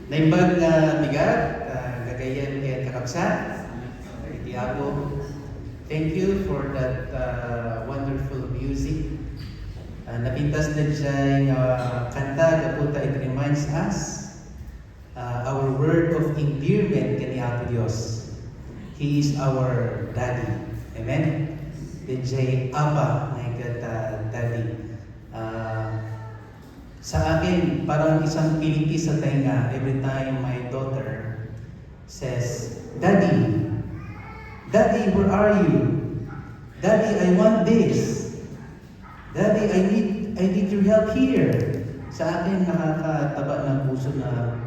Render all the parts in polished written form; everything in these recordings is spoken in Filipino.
Naimbag na bigat, gagayan kaya kakabsat. Iti ako. Thank you for that wonderful music. Napintas na dyan kanta, kaputa, it reminds us our word of endearment kani Apo Dios. He is our daddy. Amen? DJ Abba, daddy. Sa akin, parang isang piliti sa tenga every time my daughter says, Daddy, Daddy, where are you? Daddy, I want this. Daddy, I need your help here. Sa akin, nakakataba ng puso na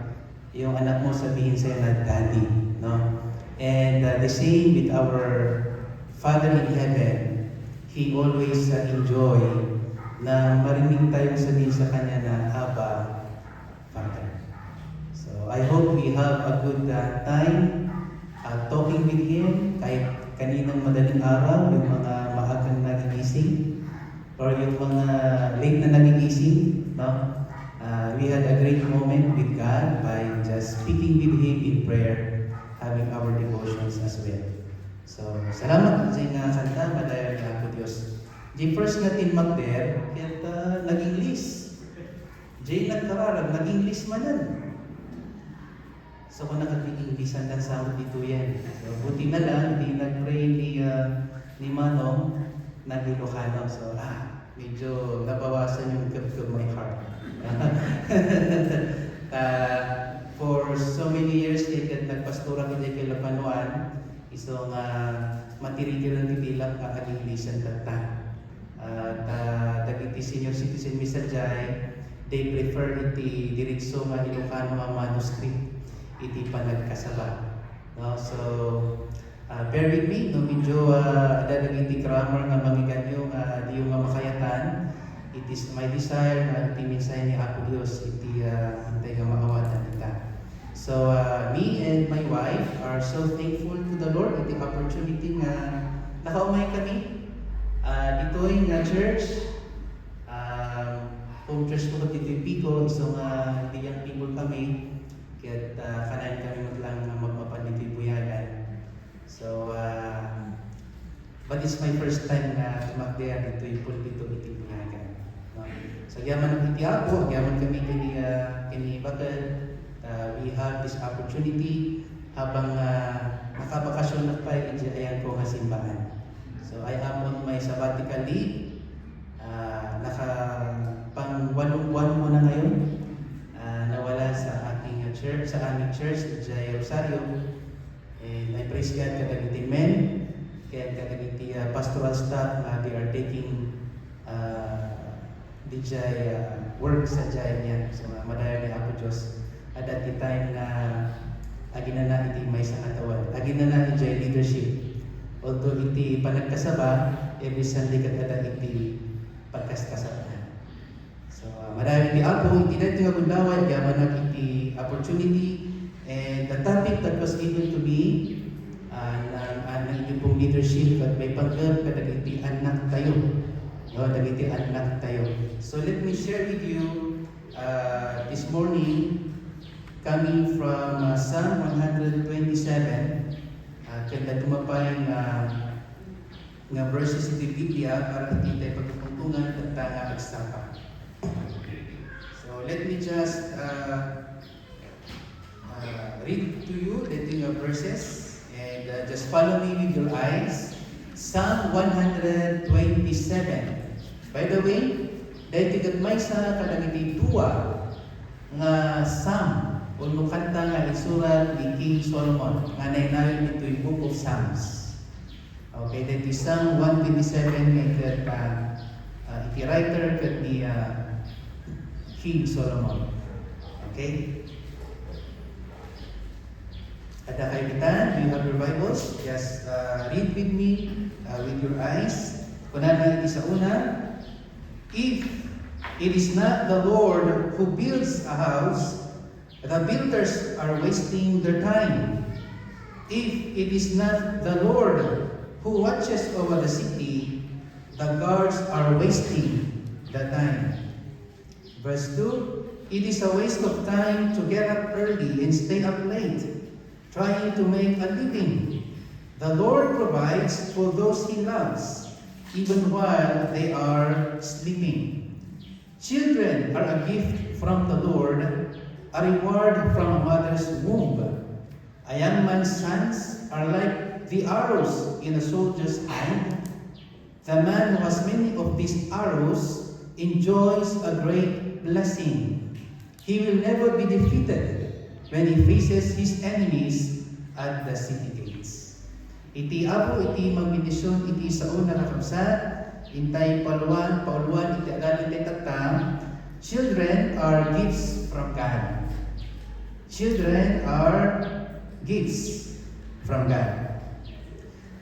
yung anak mo sabihin sa'yo na Daddy. No? And the same with our Father in Heaven, He always enjoy na marinig tayong sabihin sa Kanya na Abba, Father. So, I hope we have a good time talking with Him kahit kaninang madaling araw, yung mga maagang nagigising or yung mga late na nagigising. No? We had a great moment with God by just speaking with Him in prayer, having our devotions as well. So, salamat sa nga kanta, madayon ni Apo Diyos. Di first natin mag-there, kaya naging list. Jay nagkararag, naging list manan. So kung nakagiging lisan lang sa dito yan. So, buti na lang, di nag-pray ni Manong, nag-Ilocano. So medyo nabawasan yung curve my heart. For so many years, nagpastura ko dyan kay Lapanuan, isong matirigilan titilang kakagilisan tata. Dagiti senior citizen misajay, they prefer iti diretso nga Ilocano nga manuscript iti panagkasaba. No? So, bear with me, no? Medyo dagiti grammar nga mangiganyo di yung nga makayatan. It is my desire na iti minsay ni Apo Dios iti antay nga maawatan kita. So, me and my wife are so thankful to the Lord iti opportunity nga nakaumay kami dito yung church, home church ko dito yung Pico, so hindi yung people kami, kaya kanain kami maglang magpapan dito yung buyagan. So, but it's my first time na tumagdaya dito yung pulpito dito yung buyagan. No? So, yaman ng itiapo, yaman kami kini Bakal, we have this opportunity habang nakabakasyon na pa, ayan po nga simbahan. So I am on my sabbatical leave. Pang 1 buwan mo na ngayon. Nawala sa aking church, sa aming church, Jai Rosario. And I praise God kadagiti men, kaya kadagiti pastoral staff na they are taking the Jai work sa Jai niya. So madayo ni Apo Diyos. At the time na aginana iti may sa katawan. Aginana iti Jai leadership. Although iti panagkasaba, every Sunday kada iti pagkaskasaba. So, marami iti Apo, iti natin nga gundaway, yaman na iti opportunity, and the topic that was given to me, ng inyong pong leadership, at may pagkab, kadagiti anak tayo. No, dagiti anak tayo. So, let me share with you this morning, coming from Psalm 127, kaya tumapay nga verses iti Biblia para hindi tayo pagkukuntungan at nga agsapa. So let me just read to you the verses and just follow me with your eyes. Psalm 127. By the way, dahil tigatmay sa kadagiti duwa nga Psalm o kanta nga isurat ni King Solomon nga nainayon ito yung Book of Psalms. Okay, that is Psalm 127 iti writer kat ni King Solomon. Okay? Ada kayo bitan, do you have your Bibles? Just read with me with your eyes. Kunan iti sa una, if it is not the Lord who builds a house, the builders are wasting their time. If it is not the Lord who watches over the city, the guards are wasting the time. Verse 2, it is a waste of time to get up early and stay up late, trying to make a living. The Lord provides for those He loves, even while they are sleeping. Children are a gift from the Lord, a reward from a mother's womb. A young man's sons are like the arrows in a soldier's hand. The man who has many of these arrows enjoys a great blessing. He will never be defeated when he faces his enemies at the city gates. Iti apo iti magbendisyon iti sa una kakabsat, intay pauluan iti alalin iti tatam. Children are gifts from God. Children are gifts from God.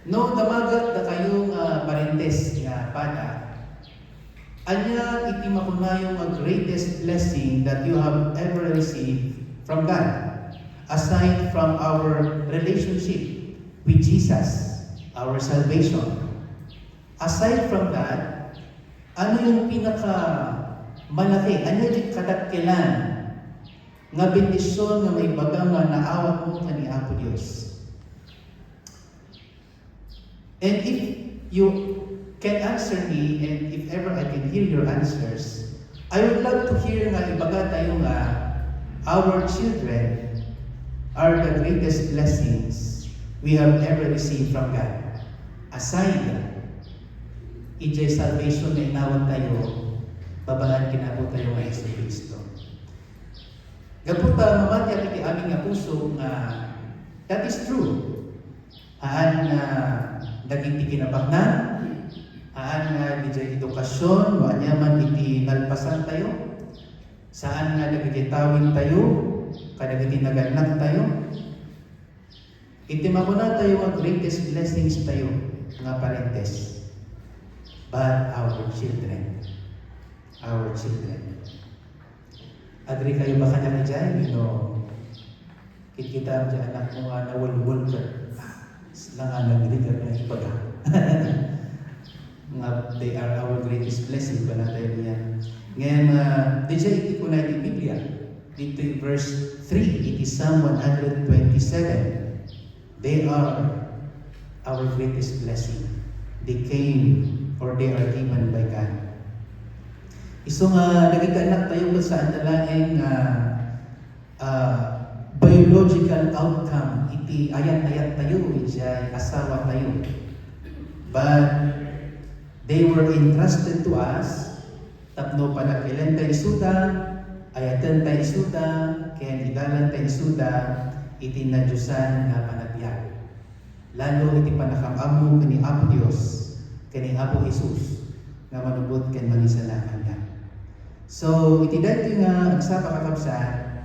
No damagat da kayong parentes nga bata, anya iti makunayong greatest blessing that you have ever received from God, aside from our relationship with Jesus, our salvation. Aside from that, ano yung pinaka malaki, ano yung kadakkilan nga bendisyon nga may bagang nga naawat mo kani Apo Dios? And if you can answer me, and if ever I can hear your answers, I would love to hear nga ibaga tayo nga our children are the greatest blessings we have ever received from God. Aside, ijay salvation na inawat tayo, babalaan kinabot tayo nga Yesu Cristo. Gaputa mamatya iti aming nga puso nga that is true. Haan nga dagiti kinabaknan, haan nga ijay edukasyon, wanya man iti nalpasan tayo, saan nga nagigitawin tayo, kadagiti naganak tayo. Iti makuna tayo ang greatest blessings tayo, mga parentes. But our children. Adri kayo ba kanya dyan? Kita dyan anak mo nga nawalwal ka. Sila nga nag-reader na ibaga. They are our greatest blessing pa na tayo niyan. Ngayon, dyan iti ko na iti Biblia. Dito yung verse 3, it is Psalm 127. They are our greatest blessing. They came or they are given by God. Iso nga nagigaanak tayo kung saan talaing biological outcome. Iti ayat-ayat tayo, iti asawa tayo. But they were entrusted to us. Tapno panakilan tayo isuda, ayatan tayo isuda, kaya idalan tayo isuda, iti nadyusan nga panagbiag. Lalo iti panakamamu kani Apo Dios, kani Apo Jesus, nga manubot ken manisalakan ka. So, iti dati nga agsapa kakabsat,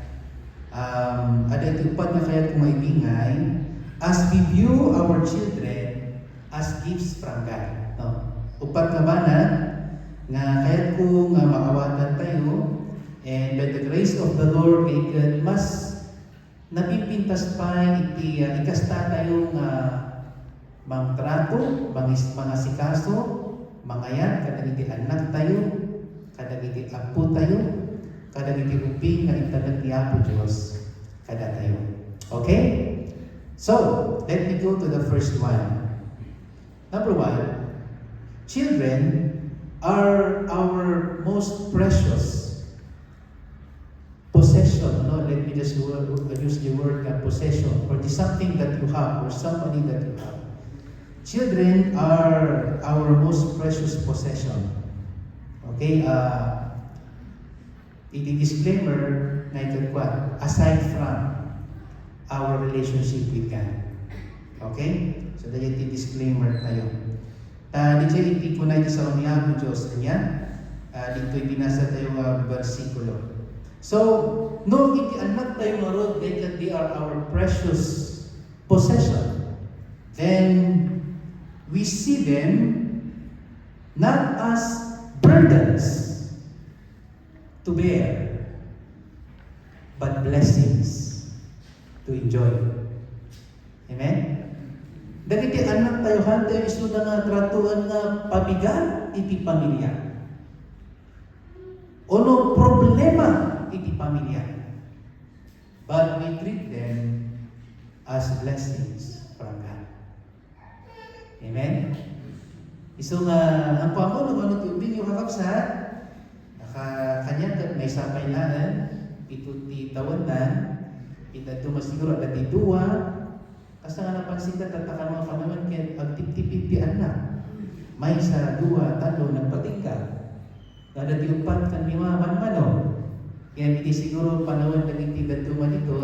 ada iti upad nga kaya kumaibingay, as we view our children as gifts from God. No? Upad nga banat, nga kaya ko nga maawatan tayo, and by the grace of the Lord, kay mas napipintas pa iti ikasta tayo nga mangtrato, mga sikaso, mangayan, kadagiti anak tayo, kadagiti apo tayo, kadagiti uping nga italag ni Apo Diyos, kada tayo. Okay? So, let me go to the first one. Number 1, children are our most precious possession. No? Let me just use the word possession, or the something that you have, or somebody that you have. Children are our most precious possession. Okay? The disclaimer na ito aside from our relationship with God. Okay? So, dahil iti disclaimer tayo. Dito iti ko na iti sa umiyak ng Diyos. Kanya, dito ibinasa tayo versikulo. So, no iti anak tayo marod, that they are our precious possession. Then, we see them not as burdens to bear, but blessings to enjoy. Amen? Dagiti anak tayo tayo isu na nga tratuan nga pabigat iti pamilya. Ono problem iti pamilya. But we treat them as blessings from God. Amen? Iso nga, ang pamo naman ito ubing yung kakapsat, kanya kat may sapaylaan, ituti tawanan, ita tumasiguro at ituwa, kasi nga napansin ka, tatakan mga kanaman kaya agtip-tipit ti anak. May sa dua, talo, nagpatingka. Kada ti upat kan lima man-mano. Kaya hindi siguro panahon na hindi gatuman ito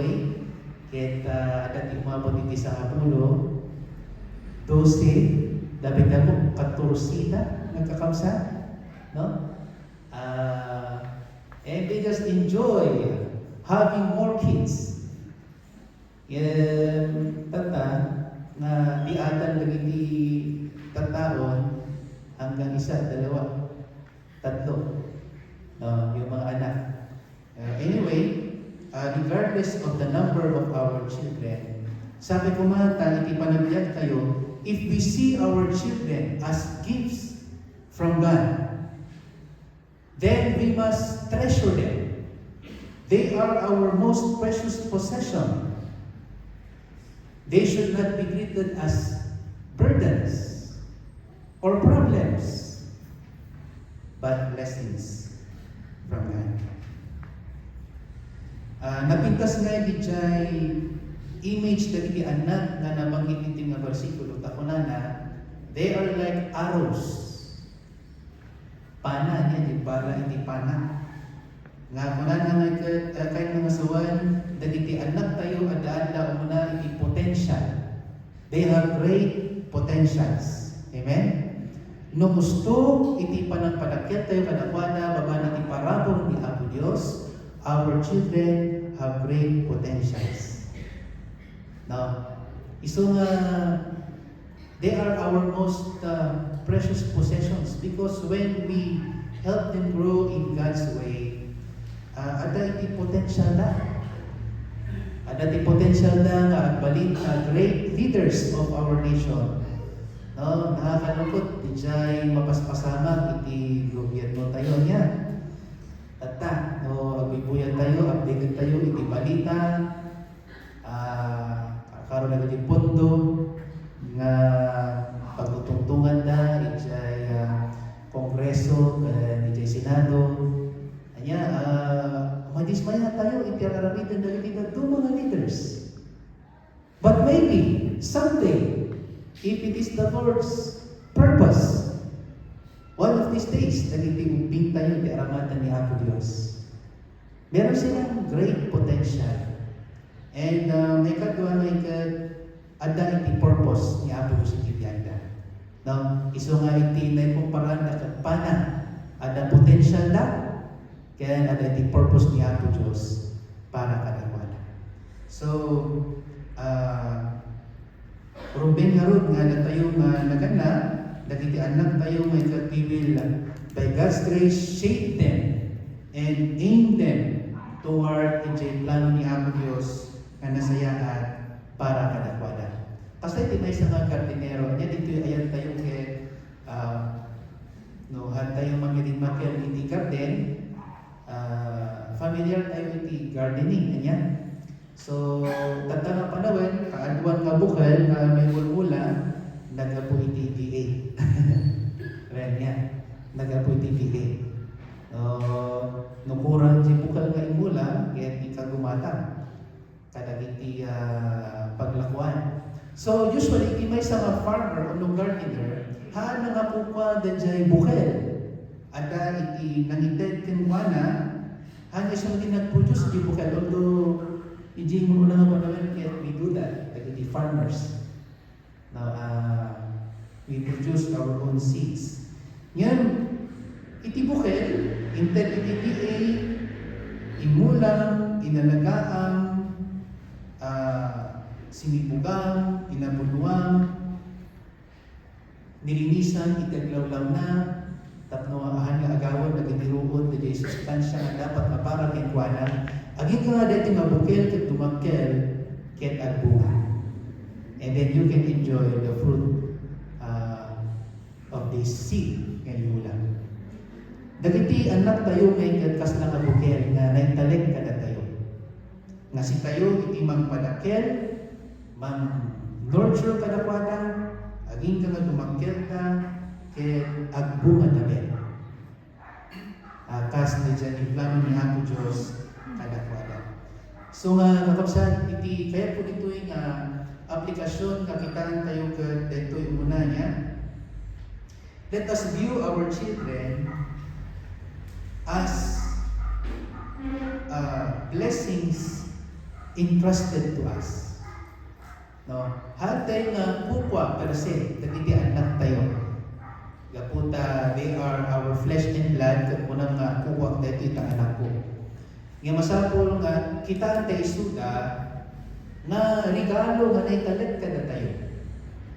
kaya ada ti umabot iti sa apulo, 12, dapat na mo, 14 na, nagkakamsa. No? And they just enjoy having more kids. Tata, na di atan lagi ti tataon, hanggang isa, dalawa, tatlo, yung mga anak. Anyway, regardless of the number of our children, sabi ko mata, iti panagbiag kayo, if we see our children as gifts from God, then we must treasure them. They are our most precious possession. They should not be treated as burdens or problems, but blessings from God. Napintas nga di jay image dagiti anak nga nabanggit iti nga bersikulo takunana, they are like arrows. Pana niya, di para iti pana. Nga kunana nga kay mga sawan, dagiti anak tayo adaan umuna iti potential. They have great potentials. Amen? No gusto, iti panagpanakyat tayo kadakwana, baba natin parabong ni Apo Diyos, our children have great potentials. Now, iso nga, they are our most precious possessions because when we help them grow in God's way, ada iti potential na. Ada iti potential na nga great leaders of our nation. No, nakakalungkot, di jay mapaspasamag iti gobyerno tayo niya. Tata, no, agbibuyan tayo, updated tayo, iti balita, karon na iti pondo, nga pagtutungtungan na, iti kongreso, iti senado. Anya, madismaya tayo, iti aramitan na iti mga leaders. But maybe, someday, if it is the Lord's purpose, one of these days, nagitiubing tayo di aramatan ni Apo Diyos. Meron silang great potential. And may kadwa, ada iti purpose ni Apo Diyos iti biyanda. No? Iso nga iti na ikumparan na kapana, ada potential na, kaya ada iti purpose ni Apo Diyos para kadakwana. So, Ruben harod nga na tayo nga nagana, dagiti anak tayo may we will by God's grace shape them and aim them toward iti plano ni Apo Diyos nga nasayaan para kadakwada. Kasi tinay sa mga kartinero, niya dito ayan tayo kay han tayo magiging iti garden, familiar tayo iti gardening, niya. So, tatang panawin, kaaduan nga bukal, na may ulula, nagapo iti DA. Ren nga, nagapo iti DA. Nukurang di bukal nga imula, kaya di kagumatan. Kadag iti paglakuan. So, usually, iti may sa mga farmer o no gardener, haan nga po pa dyan bukal. Ada iti nangited kinwana, haan isa din nag-produce di bukal. Although, hindi mo na nga naman kaya we do that, like the farmers. Now, we produce our own seeds. Ngayon, iti bukal, inted iti DA, imulang, inalagaan, sinipugang, inabuluang, nilinisan, itaglawlaw na, tapno ahan nga agawan, nagitiruod, na jay sustansya nga dapat maparang kinkwana, aging ka nga dito nga bukil kat tumakkel ket agbunga. And then you can enjoy the fruit of this seed nga iulang. Dagiti anak tayo may kas lang abukel nga naintalek kada tayo. Nga si tayo iti magpadakel, nurture kada kwada, aging ka nga dumakkel ka, kaya agbunga na ben. Kas na dyan yung plano ni Apo Diyos kada kwada. So nga kakapsan, iti kaya po dito yung aplikasyon kakitaan tayo ka dito yung una niya. Let us view our children as blessings entrusted to us. No, hatay nga kupwa per se, dagiti anak tayo. Gaputa, they are our flesh and blood, kung unang nga kuwak na ito itang anak ko. Nga masapol nga, kita tayo suda, na regalo nga naitalit ka na tayo.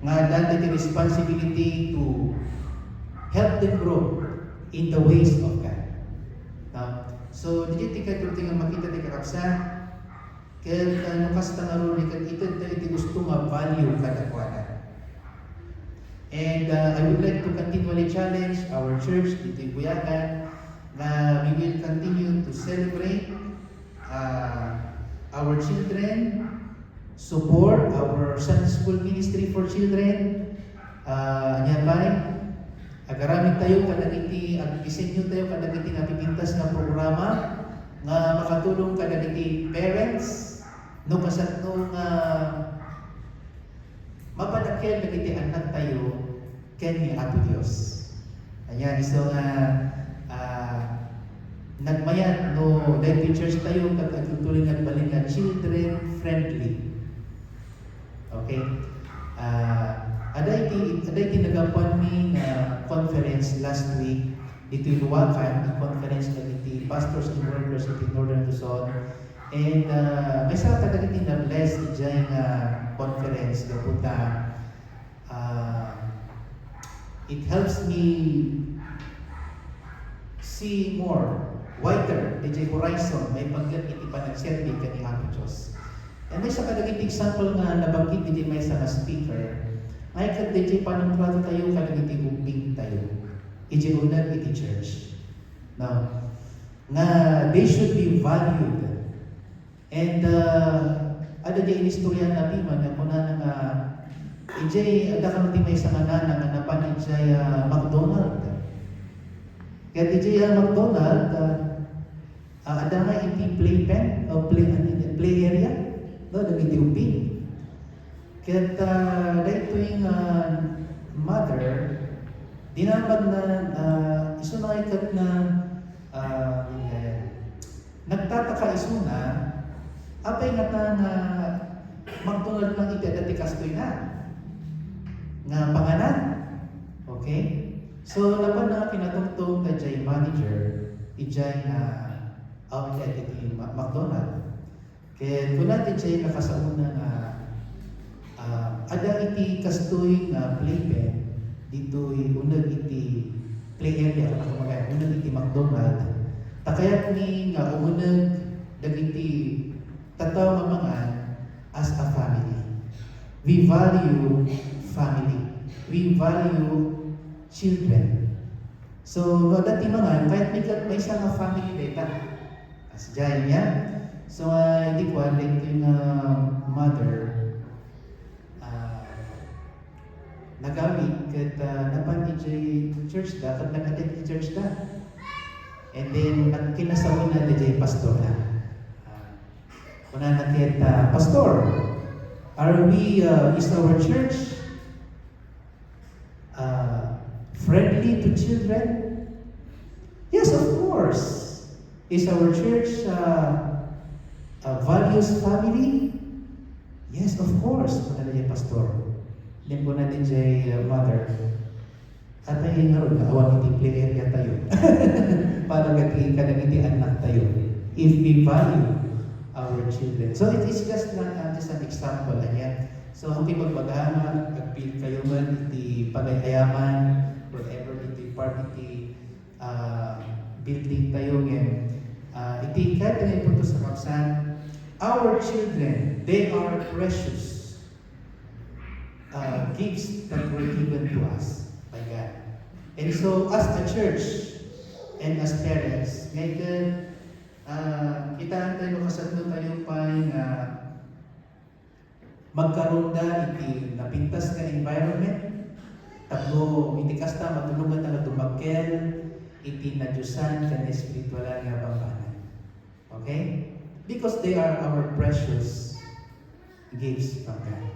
Nga dati the responsibility to help them grow in the ways of God. So, di tika nga makita di kakapsa, kaya nukas tangaro ni kat ito gusto nga value kadakwada. And I would like to continually challenge our church dito in Buyagan na we will continue to celebrate our children, support our Sunday School Ministry for Children, agaramit tayo kadagiti disenyo tayo kadagiti nga pipintas nga programa nga makatulong kadagiti parents no kasatno nga mapadakkel dagiti anak tayo ken ni Apo Dios. Ayan iso nga nagmayat no dahil church tayo kag agtuloy nagbalin nga children friendly. Okay? Aday tinagapan mi nga conference last week dito Luwakan, ang conference na dito Pastors and Workers of Northern Luzon. And may sa kadagiti na bless ijay nga conference kapunta. It helps me see more wider ijay horizon may pagkat iti panagserbi kani Apo Diyos. And may sa kadagiti example nga nabanggit iti may sa speaker. Ay kat DJ panumprado tayo kadagiti ubing tayo. Iti unag iti church. Now, nga they should be valued. And ada di inistorya na biman na kuna na nga iti ada kang may sa manana nga napan iti McDonald. Kaya iti McDonald ada nga iti playpen o play area. No, dagiti ubing. Kaya dahito yung mother, dinamag na isunaykat na nagtataka isuna, apay nga na magtunod lang iti dati kastoy na nga panganan. Okay? So, laban na pinatungtong na jay manager, ijay na outlet iti McDonald. Kaya kung natin jay nakasauna na ada iti kastoy nga playpen dito'y unag iti play area kung kumagay unag iti McDonald takayat ni nga unag dagiti tataw nga mga as a family. We value family. We value children. So no dati mga kahit may isa nga family data as jay niya. So hindi ko like yung mother nagamit kat napan iti church da kat nag-attend church da. And then kinasawa na iti pastor na. Kuna natin pastor, are we is our church friendly to children? Yes, of course. Is our church values family? Yes, of course. Kuna natin pastor. Then po natin siya mother. At ay nga rin, awang iti play area tayo. Para kadagiti anak tayo. If we value our children. So it is just an example. Ayan. So ang pagpagama, agpil kayo man, iti pagayaman, whatever iti part iti building tayo ngayon. Iti kahit ngayon po sa kapsan, our children, they are precious. Gifts that were given to us by God. And so, as a church, and as parents, ngayon, kita tayo kasatlo tayo pa nga magkaroon na iti napintas nga environment, tapos iti kasta matulungan na dumagkel, iti nadyusan kan espiritualan nga pambanay. Okay? Because they are our precious gifts from God.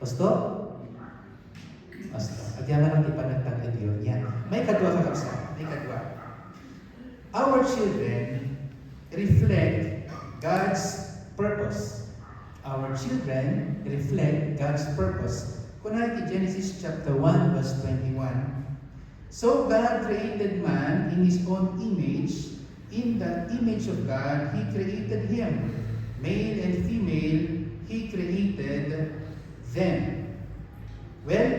Pasto? Pasto. Agyaman ang ipanagtag na Diyon. Yan. May kadwa ka kapsa. May kadwa. Our children reflect God's purpose. Our children reflect God's purpose. Kunwari iti Genesis chapter 1 verse 21. So God created man in His own image. In the image of God, He created him. Male and female, He created them. Well,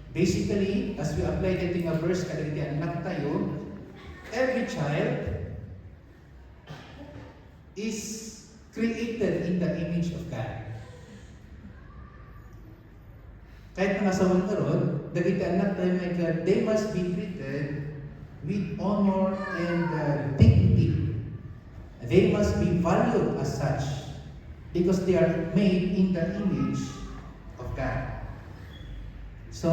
basically, as we apply that in a verse, kadagiti anak tayo, every child is created in the image of God. Kahit mga sawang karon, dagiti anak tayo may God, they must be treated with honor and dignity. They must be valued as such because they are made in the image of God. So,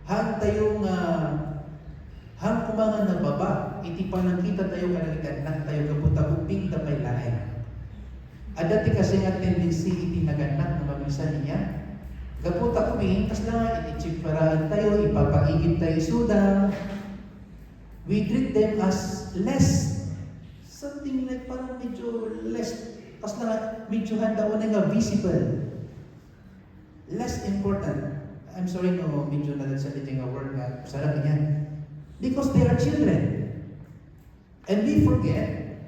hang tayong hang kumangan na baba, iti panangkita tayo kanagitanak tayo kaputa uping tapay lain. Adati kasi nga tendency iti naganak na mamisan niya. Kaputa uping, tas lang iti paraan tayo, ipapaigit tayo suda. We treat them as less. Something like parang medyo less. Tas lang medyo handa o na nga visible. Less important. I'm sorry no, medyo nagsalita nga word nga. Sarap niyan. Because they are children. And we forget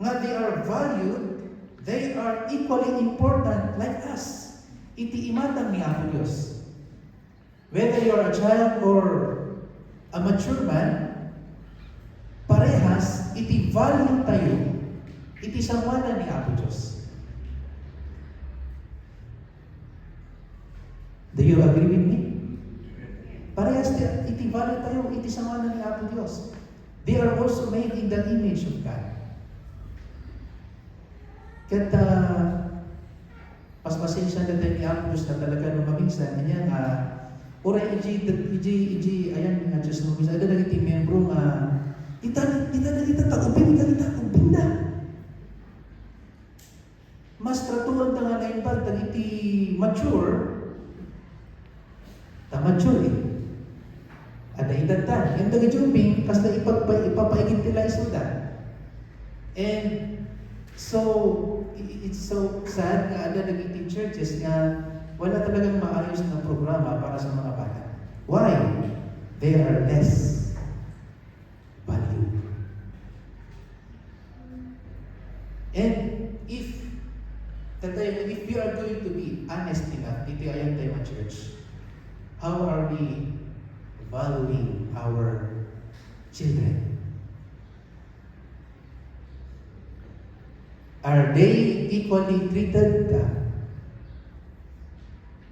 nga they are valued, they are equally important like us. Iti imatang ni Apo Diyos. Whether you are a child or a mature man, parehas, iti value tayo, iti samana ni Apo Diyos. Do you agree with me? Parehas iti value tayo, iti samana ni Apo Diyos. They are also made in the image of God. Kaya pasensya na tayo ni Apo Diyos na talaga nung maminsan, kanya oray iji, ayan nga Diyos nung minsan, ada nagiti membro nga, kita takubin na. Mas tratuan ta nga na impal, iti mature, mature eh. Ada itatan, yung taga-jumping, kasi ipapaigit nila isuda. And so, it's so sad nga ada naging churches nga wala talagang maayos na programa para sa mga bata. Why? They are less valued. And if we are going to be honest enough, iti ayan tayo mga church, how are we valuing our children? Are they equally treated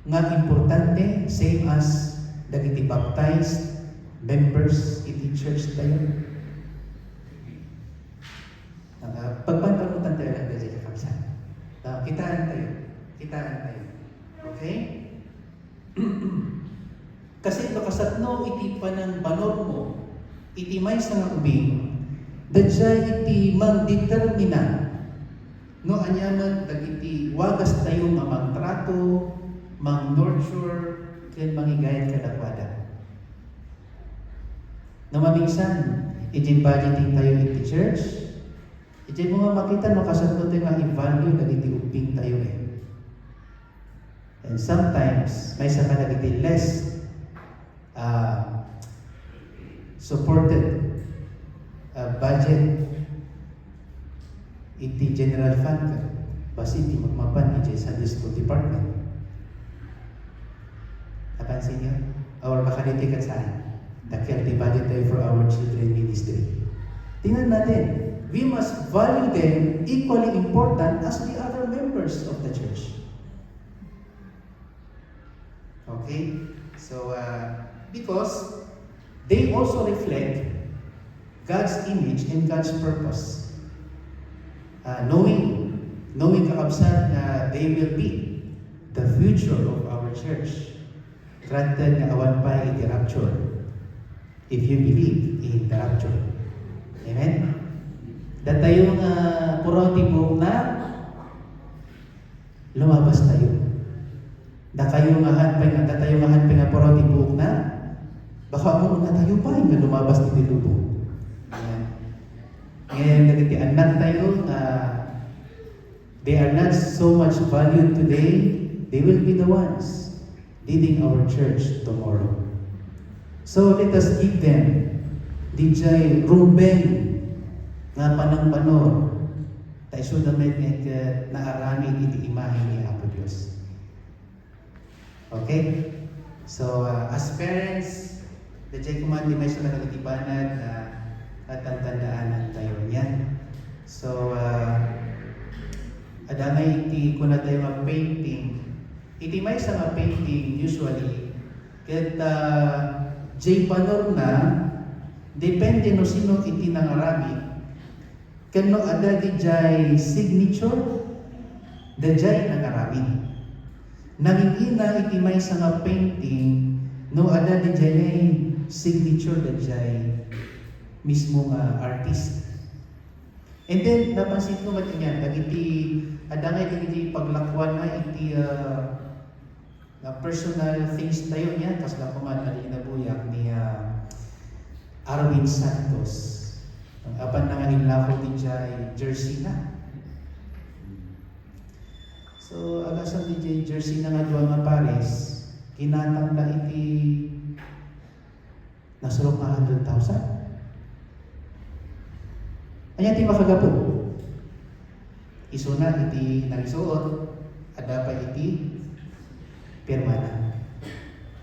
nga importante same as dagiti baptized members iti church tayo? Pagpantamutan tayo lang dahil kakabsan. Kitaan tayo. Okay? Kasi ito kasatno iti panang banor mo, iti may sa nga ubing, dadya iti magdetermina no anyaman dagiti wagas tayo nga magtrato, mag-nurture, ken mangigayad kadakwada. No maminsan, iti budgeting tayo iti church, iti mga makita no kasatno tayo nga i-value dagiti ubing tayo eh. And sometimes, may sa dagiti less supported budget iti general fund ka basi iti magmapan iti Sunday School Department. Napansin niyo? Or baka nitikat saan? Dakil di budget tayo for our children ministry. Tingnan natin, we must value them equally important as the other members of the church. Okay? So, Because they also reflect God's image and God's purpose. Knowing kakabsat na they will be the future of our church. Granted na awan pa iti rapture. If you believe in the rapture. Amen? Datayong puro tibok na lumabas tayo. Datayong ahan pa nga puro tibok na baka mo na tayo pa nga lumabas ti lubong. Amen. Ngayon nagiti anak tayo na they are not so much valued today. They will be the ones leading our church tomorrow. So let us give them DJ rumbeng nga panang-panor tayo suda may naaramid iti imahe ni Apo Diyos. Okay? So as parents, DJ kumandi may sa nagatibanag at ang tandaanan tayo niyan. So adamay iti kuna tayo mag-painting. Iti may sa mag-painting usually ket J. Panor na depende no sino iti nangaramid kano ada di jay signature da jay nangaramid. Nangingina iti may sa nga painting no ada di jay signature da jay mismo nga artist. And then napansin ko mat niyan dagiti adangay dagiti paglakwan na iti personal things tayo niya kas lakuman ali nabuyak ni Arwin Santos. Ang apan na nga inlako di jay jersey na. So agasan di jay jersey na nga duwa nga pares kinatang na iti nasulok na 100,000. Anya ti makagapo. Iso na iti nagsuot ada pa iti pirma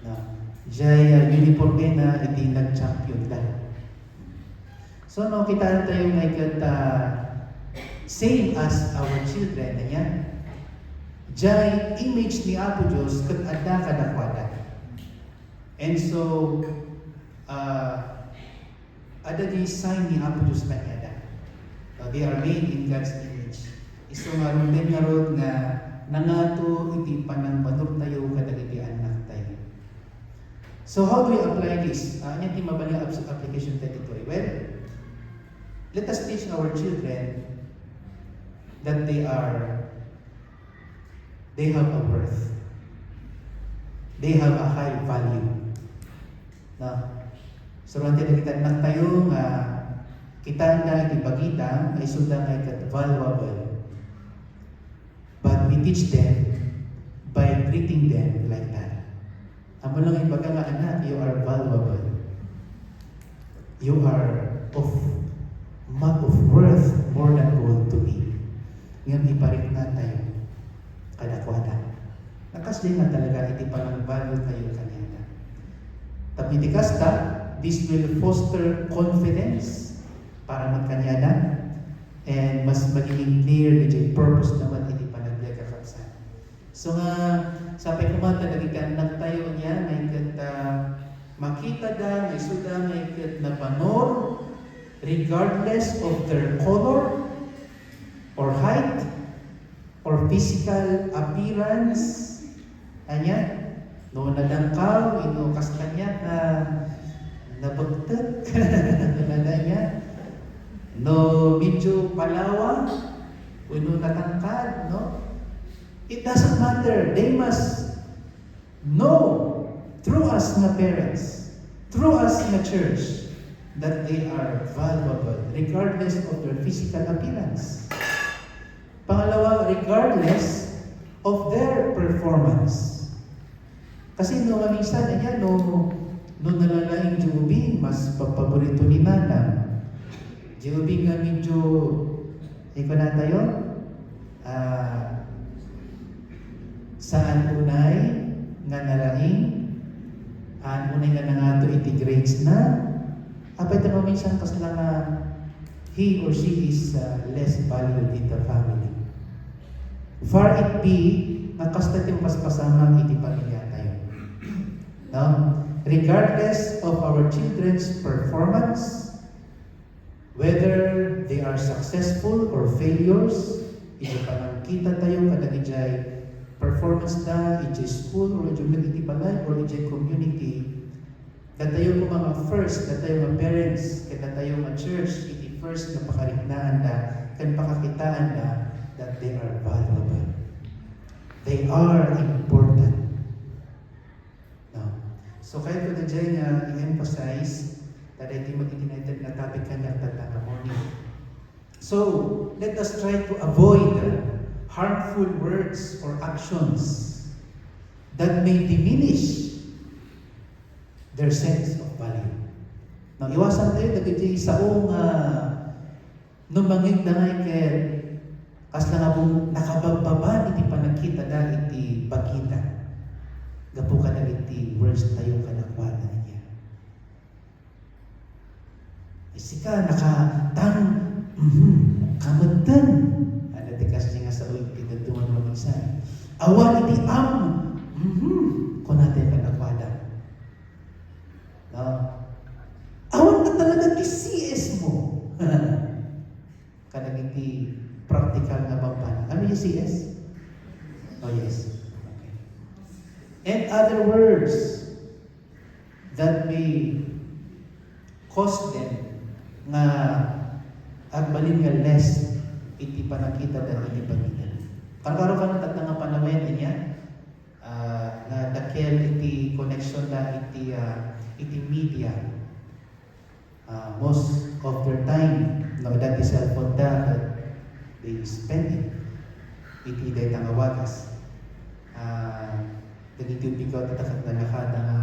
na jay uniform na iti nag-champion da. So no kita tayo nga same as our children na yan. Jay image ni Apo Diyos kat adda kadakwada. And so ada di sign ni Apo Diyos kanyada. They are made in God's image. Iso nga ron din nga ron nga nangato iti panang-panor tayo kadagiti anak tayo. So how do we apply this? Anya ti mabaling application tayo ito. Well, let us teach our children that they have a worth. They have a high value. So ron tayo kita anak tayo nga kita na iti pagita ay sunda nga ikat valuable. But we teach them by treating them like that. Amo lang ibaga nga anak, you are valuable. You are of worth more than gold to me. Ngayon iparik na tayo kadakwada. Nakasli na talaga iti palang value tayo kanina. Tapi di kasta, this will foster confidence para magkanyada and mas magiging clear the purpose naman iti panagbiag kakabsan. So nga sa pagkumata nagikan tayo niya may makita da may suda may na panor regardless of their color or height or physical appearance. Anya no nadangkaw ino kas kanya na nabagtat niya no medyo palawa uno natangkad, no? It doesn't matter. They must know through us na parents, through us na church, that they are valuable regardless of their physical appearance. Pangalawa, regardless of their performance. Kasi no minsan ayan no nalalaing jubing mas paborito ni Nana. Jubing nga medyo ikaw na tayo saan unay nga nalaing unay nga nangato iti grades na apay tanong minsan kas lang he or she is less valued in the family. Far it be nakasta yung paspasama iti pamilya tayo. No? regardless of our children's performance, whether they are successful or failures, iti panangkita tayo kada ijay performance na, iti school or iti balay or iti community, datayo ko mga first, datayo mga parents, datayo mga church, iti first na pakariknaan na, kan pakakitaan na, that they are valuable. They are important. Now, so kaya ko na dyan i-emphasize that iti mag-itinated na topic kanya tatanga morning. So, let us try to avoid harmful words or actions that may diminish their sense of value. Now, iwasan tayo dagiti isaong numangig na ngay kaya kas na nga pong nakabagbaban iti panagkita da iti bagita. Gapo ka na iti words tayo kanakwana niya. Isika nakatang kamutan. Ano ti kasi nga sa uwi iti tuman mo minsan. Awan iti kung natin kanakwana. No? Awan na talaga ti CS mo. Kanang iti practical na bangpan. Ano yung CS? Oh yes. Okay. And other words that may cause them nga agbalin nga less iti panakita da iti pagkitan. Karkaro ka na tatang nga panawayan niya na dakel iti connection da iti media. Most of their time no dati cellphone da but they spend it iti day tangawagas. Dagiti bigaw tatakat na lakada nga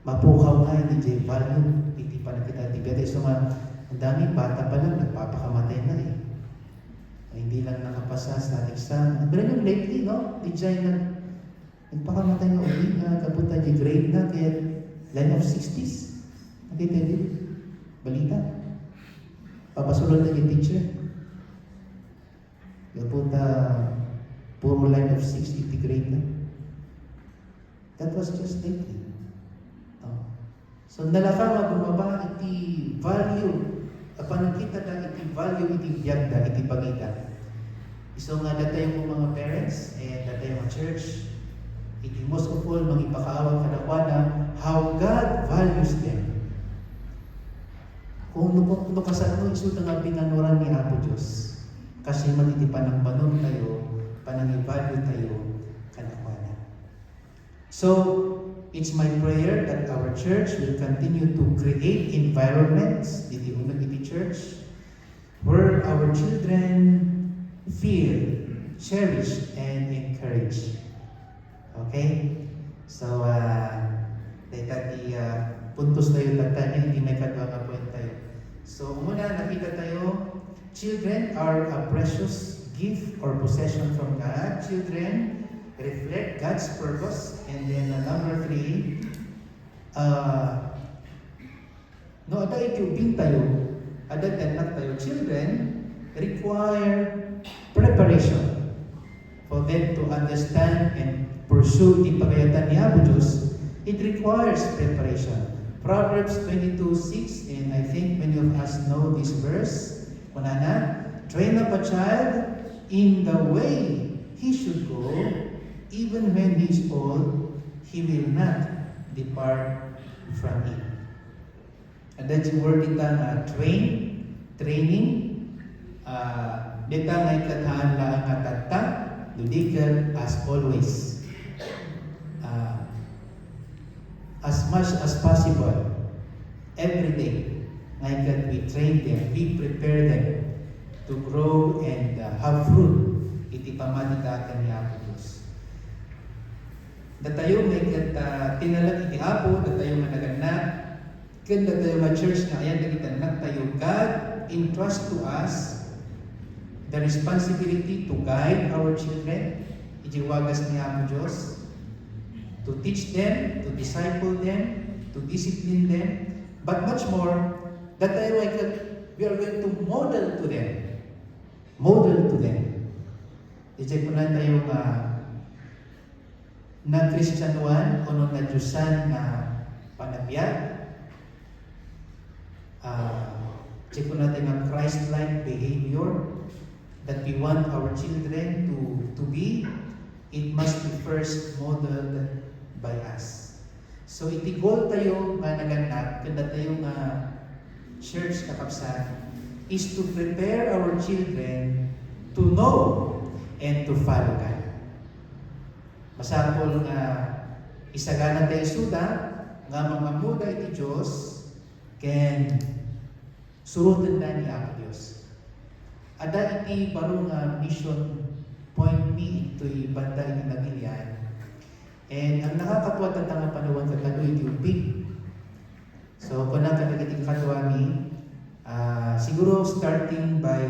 mapukaw nga iti value iti panakita iti biyata. So ang daming bata pa lang nagpapakamatay na eh. Hindi lang nakapasa sa exam. Pero yung lately, no? Di dyan nagpakamatay na uli na kapunta di grade na kaya line of 60s. Nakita din? Balita? Papasulod na yung teacher. Kapunta puro line of 60 grade na. That was just lately. So nalaka nga bumaba iti value apan kita da iti value iti biyagda iti pagita. So nga datayo mo mga parents and datayo mga church iti most of all mangipakaawag kadakwana how God values them. Kung no kasano isuta nga pinganuran ni Apo Diyos kasi matitipan ng banon tayo panangivalue tayo kadakwana. So it's my prayer that our church will continue to create environments, iti church, where our children feel cherished and encouraged. Okay? So, dahil puntos tayo tatanya, hindi may kadwa nga point tayo. So, muna nakita tayo, children are a precious gift or possession from God. Children reflect God's purpose. And then number 3, no, ada itubing tayo, ada tanak tayo. Children require preparation for them to understand and pursue the pagayatan ni Apo Diyos. It requires preparation. Proverbs 22:6, and I think many of us know this verse. Kunana, train up a child in the way he should go. Even when he is old, he will not depart from it. And that's the word ita na training. Dita nga ikatahan lang nga tata, ludikan as always. As much as possible, every day, nga we train them, we prepare them to grow and have fruit. Iti pamatitakan ni Apo Diyos. Datayo may tinalag iti Apo, datayo managanap, kan datayo nga church na ayan nagitanak tayo. God entrust to us the responsibility to guide our children. Iti wagas ni Apo Diyos. To teach them, to disciple them, to discipline them, but much more, datayo we are going to model to them. Model to them. Iti ko na tayo na Kristiyanuan o na Diyosan na panagbiag, check po natin ang Christ-like behavior that we want our children to be. It must be first modeled by us. So iti goal tayo nga naganap, kanda tayo nga church kakapsan, is to prepare our children to know and to follow God. Masapol nga isagana tayo suda nga mga muda iti Diyos ken surutan na ni Apo Diyos. Ada iti baro nga mission point me ito'y banda iti nagilian. And ang nakakatuwa tatang panuwan katalo iti upig. So kung nakadagiti katwa ni, siguro starting by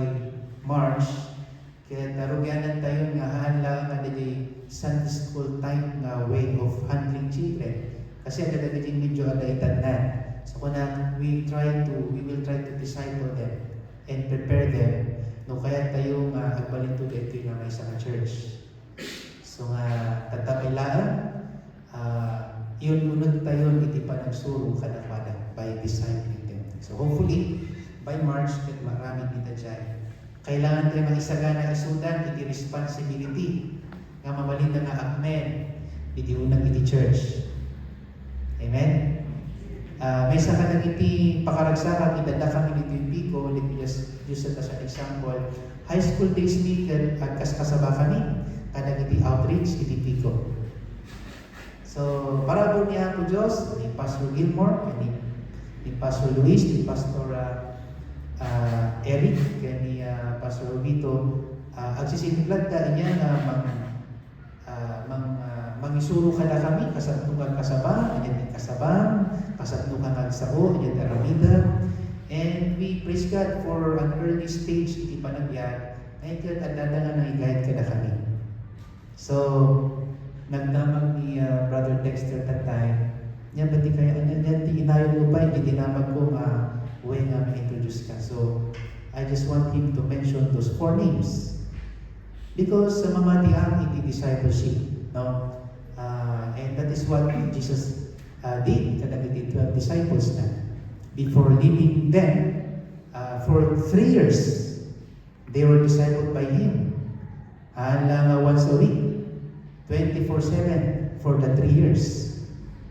March, kaya tarugyanan tayo nga hala nga di Sunday school type nga way of handling children. Kasi ang dadagiti medyo ada itanan. So kung we will try to disciple them and prepare them. No kaya tayo nga agbalin to dito nga may sa church. So nga tatapailaan, yun unod tayo iti panagsuro kanamada by discipling them. So hopefully, by March, ket marami dito dyan. Kailangan tayo mag-isagana isudan iti responsibility nga mabalin na nga akmen iti unang iti church. Amen? May sa kanang iti pakaragsakan, idadakang iti piko, just as an example, high school days speaker at kaskasaba kami, kanang iti outreach, iti piko. So, para po niya po Diyos, ni Pastor Gilmore, ni Pastor Luis, ni Pastor Eric, ni Pastor Robito, agsisimplad ta niya na mangisuro ka na kami, kasatnukan kasaba, anyan ni kasabang, kasatnukan agsao, anyan ni Ramida, and we praise God for an early stage iti panagbiag, ngayon at dadangan na i-guide ka na kami. So, nagdamag ni Brother Dexter that time, niya ba't di kaya, niya di inayon mo pa, hindi dinamag ko way nga ma-introduce ka. So, I just want him to mention those 4 names. Because sa mamatiang iti discipleship, no? And that is what Jesus did, kadang iti 12 disciples na. Before leaving them, for 3 years, they were discipled by Him. Lang once a week, 24/7 for the 3 years,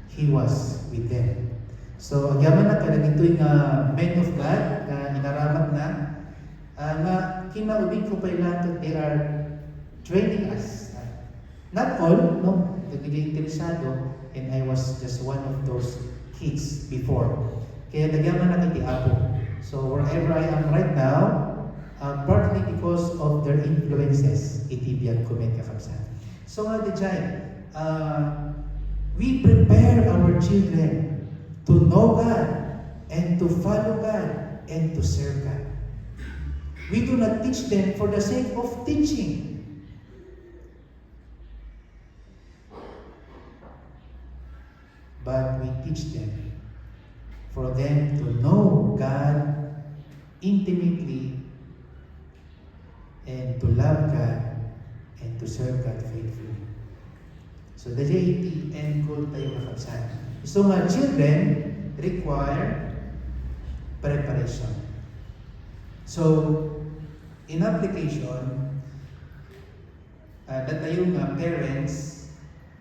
He was with them. So, agyaman na kadang ito'y men of God, na inaramat na, nga kinaubing ko pa ilan they are training us. Not all, no? Nagiging interesado, and I was just one of those kids before. Kaya nagyaman na kiti Apo. So, wherever I am right now, partly because of their influences, itibiyag ko may kakapsan. So nga Dijay, we prepare our children to know God and to follow God and to serve God. We do not teach them for the sake of teaching. But we teach them for them to know God intimately and to love God and to serve God faithfully. So the JT and goal tayo kakapsan. So nga children require preparation. So in application, that tayo nga parents,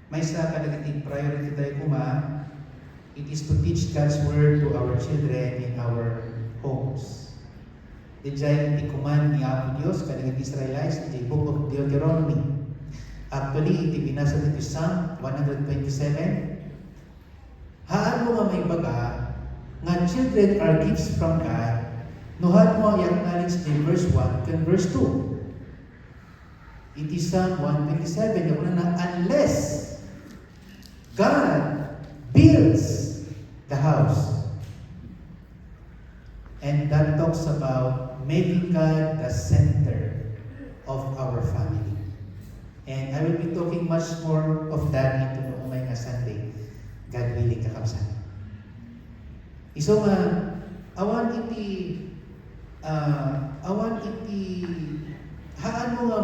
may sa kadagiti priority tayo kuma, it is to teach God's Word to our children in our homes. Dijay iti kuman ni Apo Dios kadagiti Israelites, iti Book of Deuteronomy. Actually, iti binasa dito Psalm 127. Haan mo nga may baga, nga children are gifts from God, nuhan mo i-acknowledge in verse 1 and verse 2. It is Psalm 127, yung na unless God builds the house. And that talks about making God the center of our family. And I will be talking much more of that into umay nga Sunday. God willing kakapsan. Iso nga, awan iti haan mo nga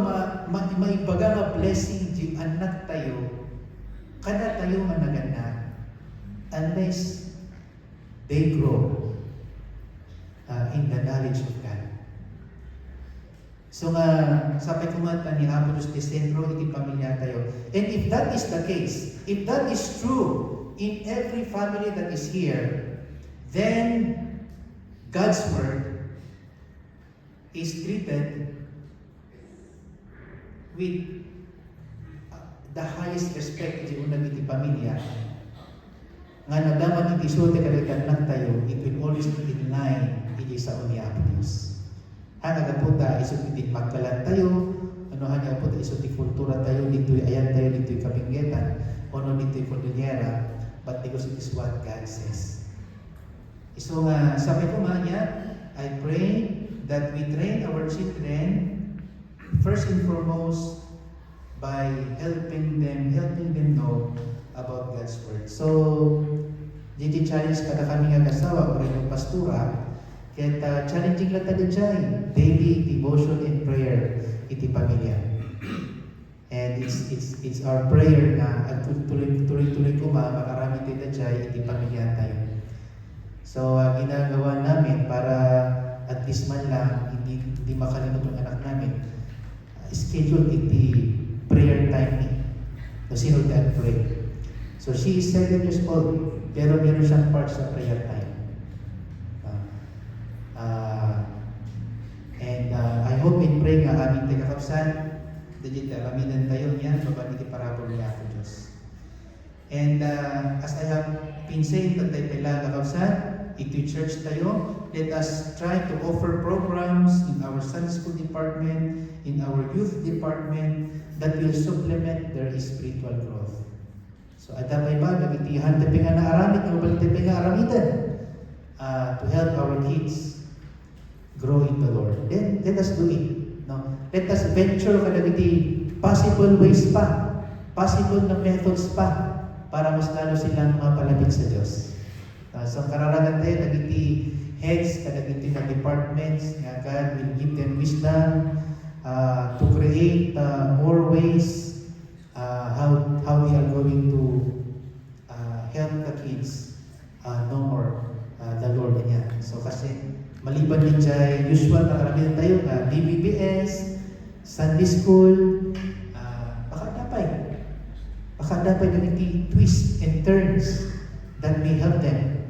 maibaga nga blessing di anak tayo, kada tayo nga naganak, unless they grow in the knowledge of God. So nga, sabi ko nga ni Apolos de Centro, iti pamilya tayo. And if that is the case, if that is true in every family that is here, then God's Word is treated with the highest respect iti unang iti pamilya. Nga nadaman iti sote kadagdagan tayo, it will always be in line iti sa ni Apolos. Hanga puta isot iti magkalan tayo, ano hanya puta isot iti kultura tayo, dito'y ayan tayo, dito'y kapinggetan, ono dito'y kordillera, but because it is what God says. So sabi ko nga niya, I pray that we train our children first and foremost by helping them know about God's Word. So, dito challenge kada kami nga kasawa o rin pastura, kaya challenging lang tayo dyan, daily devotion and prayer iti pamilya. And it's our prayer na at tuloy-tuloy ko makarami tayo dyan iti pamilya tayo. So, ginagawa namin para at least man lang hindi makalimot ang anak namin, schedule iti prayer time ni. So, sino God pray? So, she is 7 years old, pero meron siyang part sa prayer time. I hope and pray nga aming tagakapsan, dagit raminan tayo niya, baban iti parabol niya ako Diyos. And as I have been saying, tatay pala kakapsan, iti church tayo, let us try to offer programs in our Sunday school department, in our youth department, that will supplement their spiritual growth. So, adapay ba, nagitihan tayo nga na aramid, nabalik tayo nga aramidan to help our kids grow in the Lord. Then, let us do it. No? Let us venture kalagiti possible ways pa, possible na methods pa, para mas lalo silang mapalapit sa Diyos. So, kararagan tayo, nagiti heads, nagiti na departments, nga God will give them wisdom to create more ways how they are going to help the kids know more the Lord niya. So, kasi maliban din dyan, usual na karamihan tayo na BBBS, Sunday School, baka dapat ganiti twists and turns that may help them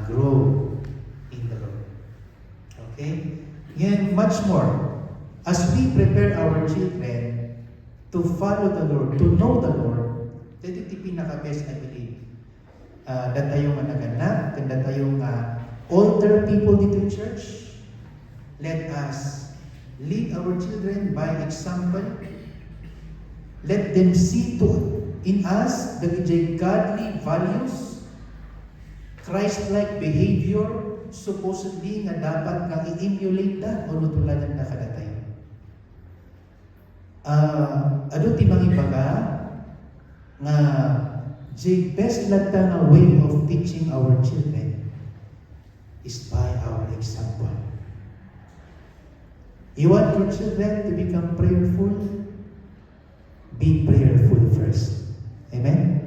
grow in the Lord. Okay? Ngayon, much more, as we prepare our children to follow the Lord, to know the Lord, that iti pinaka-best, I believe, that tayong managanap, that tayong older people dito in church, let us lead our children by example. Let them see in us the godly values, Christ-like behavior, supposedly nga dapat nga i-emulate na o nutulanan na kadatay. Ano timang ibaga nga the best lang na way of teaching our children is by our example. You want your children to become prayerful? Be prayerful first. Amen?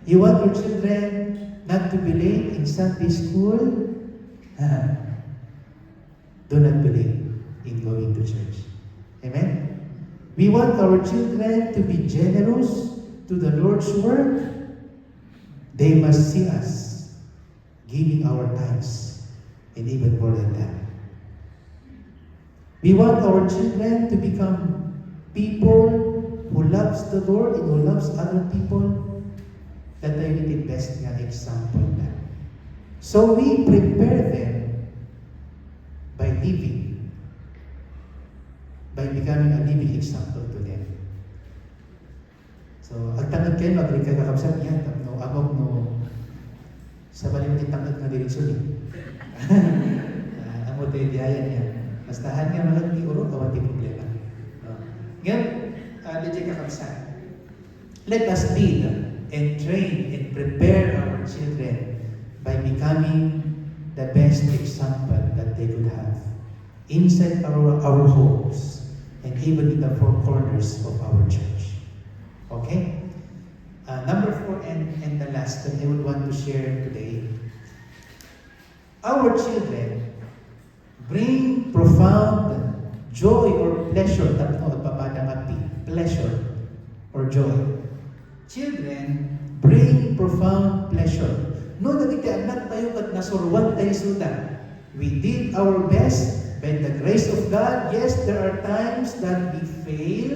You want your children not to be late in Sunday school? Do not be late in going to church. Amen? We want our children to be generous to the Lord's work. They must see us giving our tithes and even more than that. We want our children to become people who loves the Lord and who loves other people, that they will be best nga example na. So we prepare them by living, by becoming a living example to them. So, agtangad kayo, maglikay kakapsat yan, abog no, sa baliw ni tangad nga direksyon eh. Amo tayo diayan yan. Bastahan nga mga ni uro, kawati problema. Ngayon, legit kakapsat. Let us lead and train and prepare our children by becoming the best example that they could have inside our homes and even in the four corners of our church. Okay? Number 4 and the last that I would want to share today. Our children bring profound joy or pleasure. Tatlo papadamati. Pleasure or joy. Children bring profound pleasure. No, dagiti anak tayo kat nasurwan tayo suda. We did our best by the grace of God. Yes, there are times that we fail.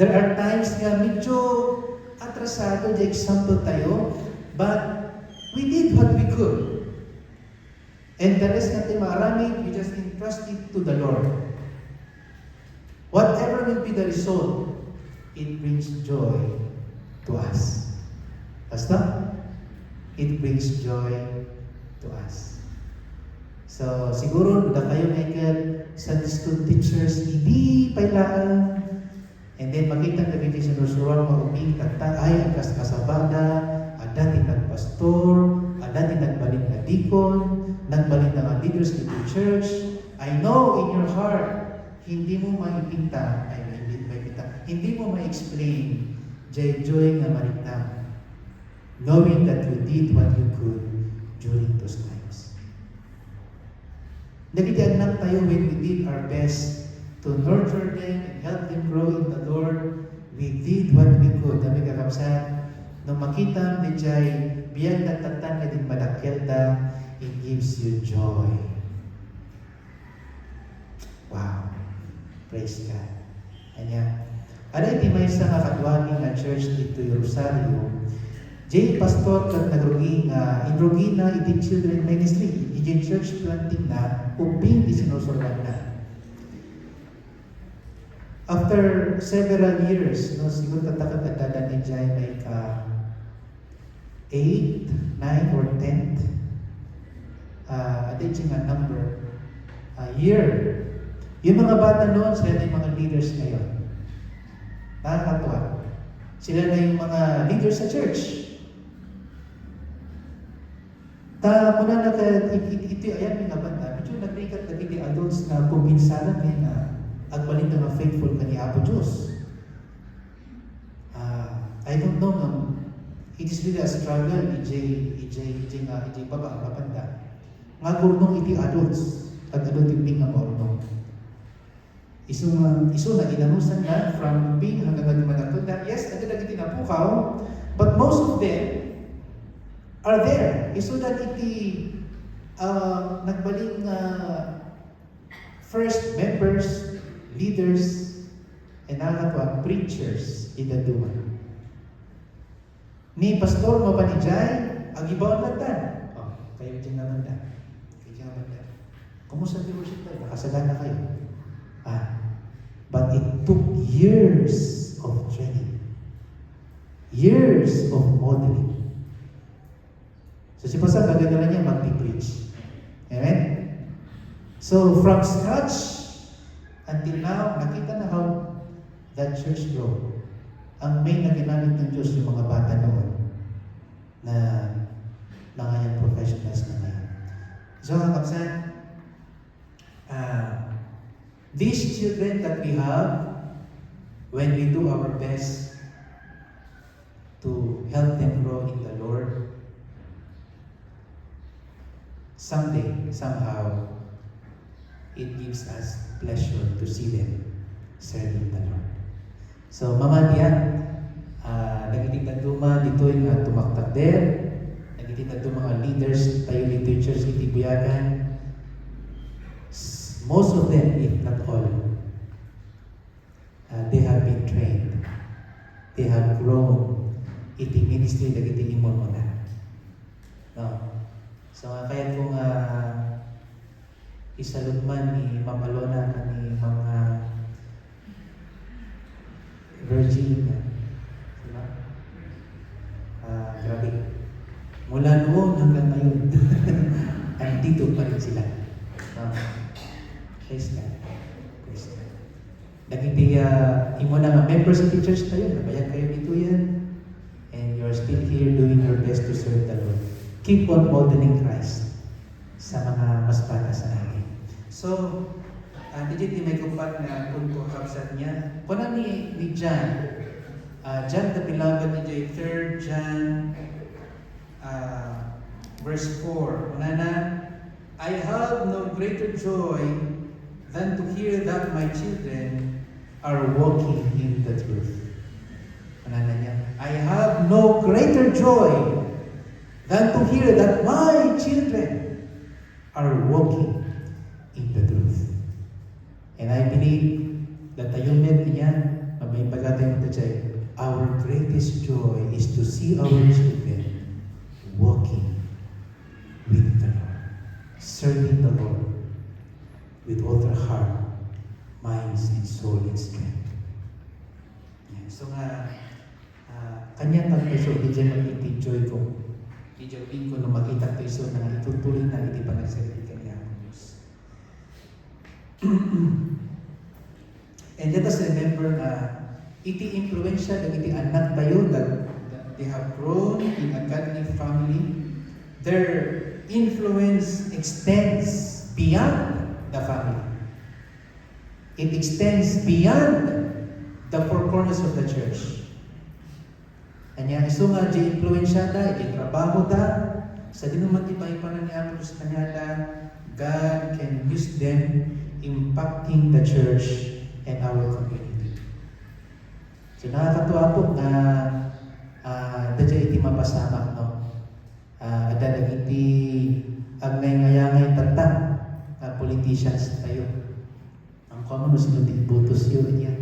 There are times nga medyo atrasado the example tayo. But we did what we could. And the rest natin marami, we just entrust it to the Lord. Whatever will be the result, it brings joy to us. Basta? It brings joy to us. So, siguro, da kayo may Sunday school teachers, hindi pailaan. And then, makita na hindi sinusuruan mauping tata, ay, ang kasabada, ada nagpastor, ada nagbalik na deacon, nagbalik na leaders in the church. I know in your heart, hindi mo maipinta, hindi mo ma-explain, joy nga maritang, knowing that you did what you could during those times. Nagitiagnak tayo when we did our best to nurture them and help them grow in the Lord. We did what we could. Dami kakapsat, nung makita mo jay biyag natatan na din madakkel da, it gives you joy. Wow. Praise God. Anya. Ada iti may isa nga kadwani nga church dito Rosario. Jay pastor kat nagrugi nga indrugi na iti children ministry. Iti church planting na uping isinusurwan na. After several years, no, siguro tatakot at dada ni Jay may ka 8, 9, or 10th iti nga number year. Yung mga bata noon, sila na yung mga leaders ngayon. Nakakatuwa. Sila na yung mga leaders sa church. Muna na ito ayan mga bata. Medyo nagrikat na iti adults na kuminsanan na agbalin na faithful ka ni Apo Diyos. I don't know it is really a struggle ij baba ang kapanda. Nga gurnong iti adults. Adult yung nga gurnong. Iso na inanusan na from being hanggang nagmanatod na, yes, ito na itinapukaw, but most of them are there. Iso na iti nagbaling first members, leaders, and nakakatwa, preachers in the Duma. Ni Pastor mo pa ni Jai, ang ibaw ang lantan. Oh, kayo dyan naman na. Kumusta di worship tayo? Nakasagana kayo. But it took years of training. Years of modeling. So si Pastor, kaganda niya mag-preach. Amen? So from scratch until now, nakita na how that church grow. Ang main na ginamit ng Diyos yung mga bata noon na ngayong professionals na ngayon. So kapsan, these children that we have, when we do our best to help them grow in the Lord, someday, somehow, it gives us pleasure to see them serving the Lord. So, Mama Dian, nagitingnan duma dito yung tumaktak there, nagitingnan duma mga leaders, tayo ni teachers, itibuyagan. Most of them, if not all, they have been trained. They have grown. Iti ministry na itinimon mo na. No? So, kaya kung isalot man ni Mama Lona ni mga Virgin, diba? Grabe. Mula noon hanggang ngayon, andito pa rin sila. Praise God. Praise God. Nagitiya, imo na nga members of the church tayo, nabayag kayo dito yan. And you're still here doing your best to serve the Lord. Keep on modeling Christ sa mga mas bata sa natin. So, digit ni may kumpat na kung kapsat niya. Kuna ni John, John the Beloved, ito'y 3 John verse 4. Unana, I have no greater joy than to hear that my children are walking in the truth. Unana niya, I have no greater joy than to hear that my children are walking in the truth. And I believe that tayumet niya, may bagatay mo tayo, our greatest joy is to see our children walking with the Lord, serving the Lord with all their heart, minds, and soul, and strength. Yeah. So nga, kanya tagpiso, di dyan mag-enjoy ko. Di dyan ko na makita piso na itutuloy na hindi pa nagsalit kanya ang Diyos. And let us remember na iti influensya ng iti anak tayo that they have grown in a godly family. Their influence extends beyond the family. It extends beyond the four corners of the church. Kanya iso nga di influensya da, di trabaho da, sa dinuman di paipanan niya sa kanya da, God can use them impacting the church and our community. So nakakatuwa po na dadya iti mapasamak, no? Adalag iti agngay-ngayangay tata politicians tayo. Ang common was no butos yun niya.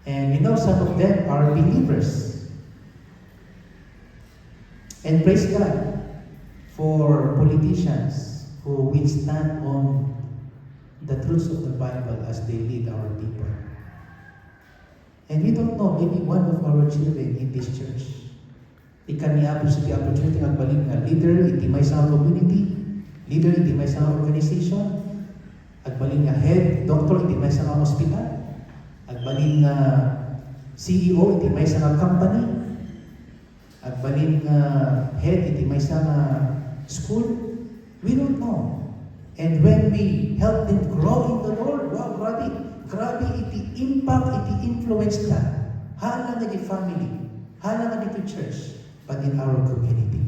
And you know, some of them are believers. And praise God for politicians who will stand on the truths of the Bible as they lead our people. And we don't know, maybe one of our children in this church, ikan niya po sa the opportunity ng balik na leader, iti may sa community, leader, iti may sa organization, agbalin nga head, doctor, iti may sa hospital, agbalin nga CEO, iti may sa company, agbalin nga head, iti may sa school. We don't know. And when we help them grow in the Lord, wow, grabe iti impact, iti influence na. Hala nga di family, hala nga di church, but in our community.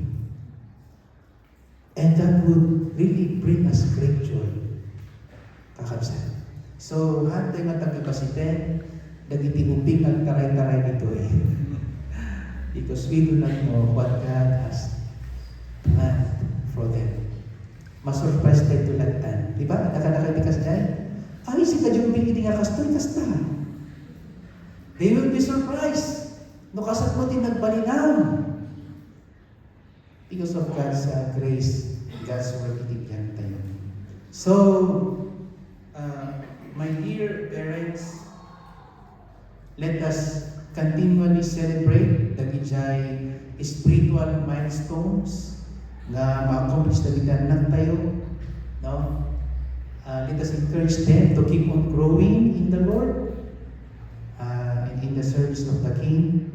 And that would really bring us great joy. Kakabsan. So, hantay nga tagkapasiten, dagiti uping ang taray-taray nito eh. Because we do not know what God has planned for them. Masurprise tayo tulatan. Di ba? Nakanakay kas dyan. Ay, si Kajumbing hindi nga kastoy kasta. They will be surprised. No kasat mo din nagbalinam. Because of God's grace, God's word, ibigyan tayo. So, my dear parents, let us continually celebrate the gijay spiritual milestones na ma-accomplish na gitanan tayo. No? Let us encourage them to keep on growing in the Lord and in the service of the King.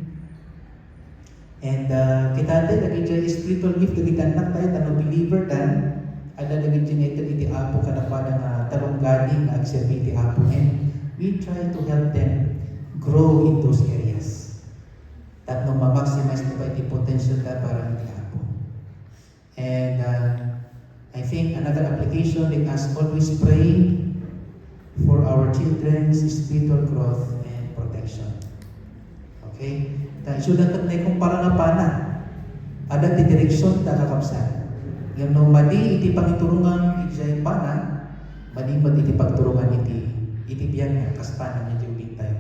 And kita din, naging dyan spiritual gift, naging anak tayo, tanong believer dan, ada naging dyan iti apo ka na pa ng talong galing, agserbi iti apo. And we try to help them grow in those areas. At nung ma-maximize diba iti potential na para iti apo. And I think another application, let us always pray for our children's spiritual growth and protection. Okay? Dahil sudah kat na kung paranapana, ada ti direksyon ta kakapsan. Yung no madi iti pangiturungan iti pana, madi iti pagturungan iti biyan nga kaspanan iti ubintay.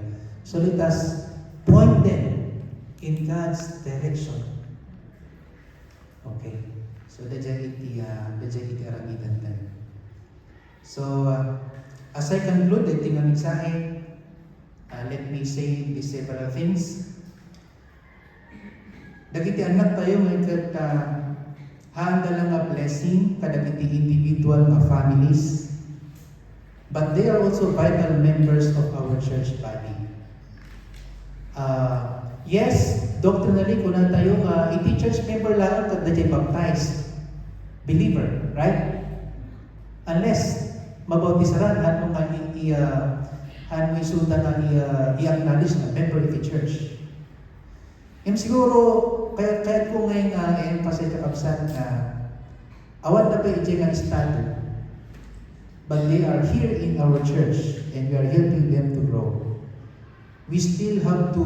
So let us point them in God's direction. Okay. So dadyan iti arangitan tayo. So as I conclude, I think ang mensahe, let me say these several things. Dagiti anak tayo may handa lang a blessing kadagiti individual families, but they are also vital members of our church body. Yes, doctrinally kung na tayo iti church member lang kad dadya baptized believer, right? Unless mabautisaran at nung isuda na i-acknowledge na member of the church. Yung siguro, kaya ko ngayon i-emphasize ka kapsan na awan na pa iti nga estado, but they are here in our church and we are helping them to grow. We still have to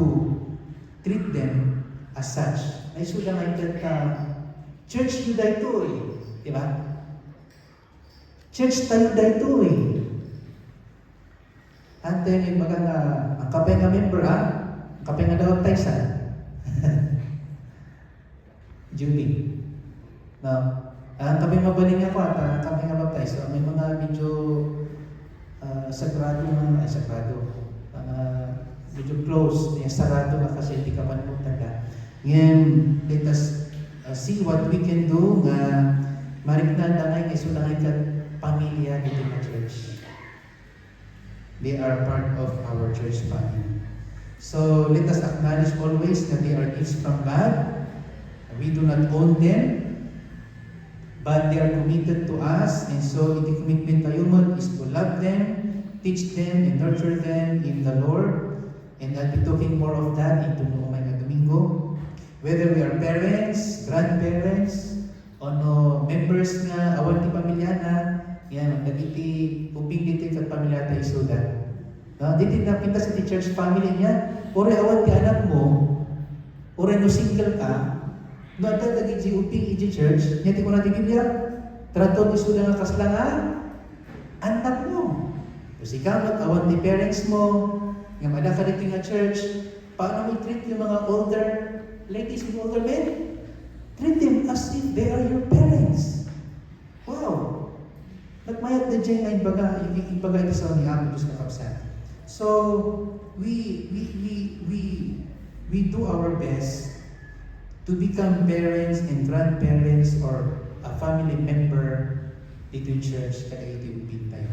treat them as such. Ay sudah nga church yun dahito eh. Diba? Church tayo dahito eh. Ante yung mga nga, ang kapay nga member ha? Ang kapay nga daw taysan. Julie. No? Ang kapay mabaling ako at ang kapay nga baptize. So, may mga medyo sagrado nga, medyo close, yung sarado na kasi hindi ka pa nagtanda. Ngayon, let us see what we can do nga mariknan na ngay iso na ngay pamilya dito na church. They are part of our church family. So let us acknowledge always that they are gifts from God. We do not own them, but they are committed to us, and so the commitment tayo mo is to love them, teach them, and nurture them in the Lord. And I'll be talking more of that into Noong Domingo. Whether we are parents, grandparents, o no members nga awan ti pamilya na, yan, nagiti uping dito kat pamilya tayo isuda. No, dito na pinta sa church family niya, ore awan ti anak mo, ore no single ka, no ata nagiti uping iti church, niya ti kuna ti Biblia, trato isuda nga kaslangan, anak mo. Kasi kamot awan ti parents mo, nga madaka dito nga church, paano mo treat yung mga older ladies and older men? Treat them as if they are your parents. Wow! Nagmayat na dyan nga yung ibaga ito sa ni Apo Diyos na kapsan. So, we do our best to become parents and grandparents or a family member dito yung church kaya ito yung tayo.